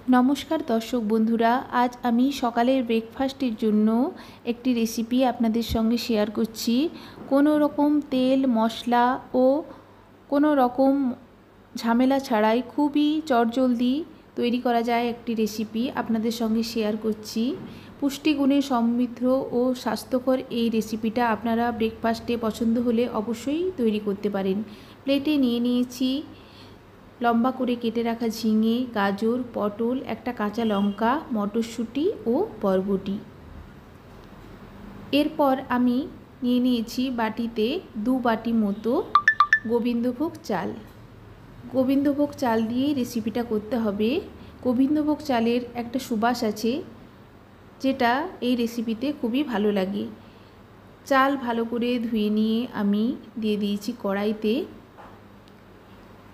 নমস্কার দর্শক বন্ধুরা, আজ আমি সকালের ব্রেকফাস্টের জন্য একটি রেসিপি আপনাদের সঙ্গে শেয়ার করছি। কোনো রকম তেল মশলা ও কোনো রকম ঝামেলা ছাড়াই খুবই চটজলদি তৈরি করা যায় একটি রেসিপি আপনাদের সঙ্গে শেয়ার করছি। পুষ্টিগুণে সমৃদ্ধ ও স্বাস্থ্যকর এই রেসিপিটা আপনারা ব্রেকফাস্টে পছন্দ হলে অবশ্যই তৈরি করতে পারেন। প্লেটে নিয়ে নিয়েছি লম্বা করে কেটে রাখা ঝিঙে, গাজর, পটল, একটা কাঁচা লঙ্কা, মটরশুঁটি ও বরবটি। এরপর আমি নিয়ে নিয়েছি বাটিতে 2 বাটি মতো গোবিন্দভোগ চাল। গোবিন্দভোগ চাল দিয়ে রেসিপিটা করতে হবে। গোবিন্দভোগ চালের একটা সুবাস আছে যেটা এই রেসিপিতে খুবই ভালো লাগে। চাল ভালো করে ধুয়ে নিয়ে আমি দিয়ে দিয়েছি কড়াইতে।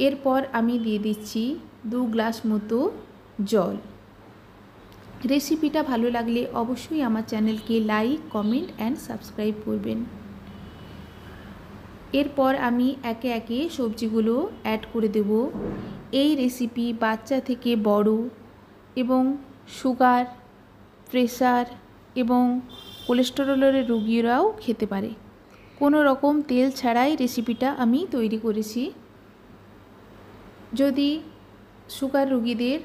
এরপর আমি দিয়ে দিচ্ছি 2 গ্লাস মতো জল। রেসিপিটা ভালো লাগলে অবশ্যই আমার চ্যানেলকে লাইক, কমেন্ট অ্যান্ড সাবস্ক্রাইব করবেন। এরপর আমি একে একে সবজিগুলো অ্যাড করে দেব। এই রেসিপি বাচ্চা থেকে বড় এবং সুগার, প্রেসার এবং কোলেস্টেরলের রোগীরাও খেতে পারে। কোনো রকম তেল ছাড়াই রেসিপিটা আমি তৈরি করেছি। যদি সুগার রোগীদের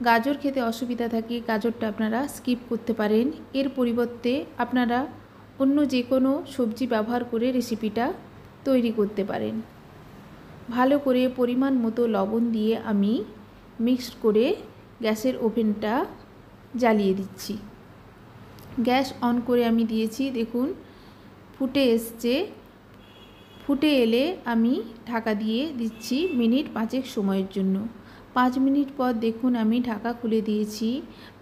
গাজর খেতে অসুবিধা থাকে, গাজরটা আপনারা স্কিপ করতে পারেন। এর পরিবর্তে আপনারা অন্য যে কোনো সবজি ব্যবহার করে রেসিপিটা তৈরি করতে পারেন। ভালো করে পরিমাণ মতো লবণ দিয়ে আমি মিক্সড করে গ্যাসের ওভেনটা জ্বালিয়ে দিচ্ছি। গ্যাস অন করে আমি দিয়েছি, দেখুন ফুটে এসছে। ফুটে এলে আমি ঢাকা দিয়ে দিচ্ছি মিনিট 5 সময়ের জন্য। 5 মিনিট পর দেখুন আমি ঢাকা খুলে দিয়েছি।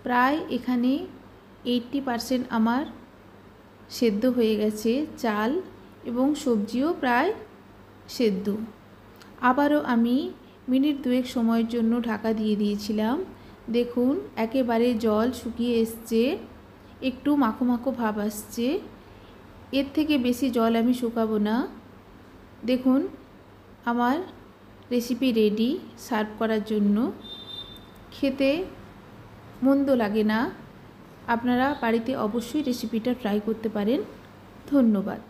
প্রায় এখানে 80% আমার সেদ্ধ হয়ে গেছে চাল এবং সবজিও প্রায় সেদ্ধ। আবারও আমি মিনিট 2 সময়ের জন্য ঢাকা দিয়ে দিয়েছিলাম। দেখুন একেবারে জল শুকিয়ে এসছে, একটু মাখো মাখো ভাব আসছে। এর থেকে বেশি জল আমি শুকাবো না। দেখুন আমার রেসিপি রেডি সার্ভ করার জন্য। খেতে মন্দ লাগে না। আপনারা বাড়িতে অবশ্যই রেসিপিটা ট্রাই করতে পারেন। ধন্যবাদ।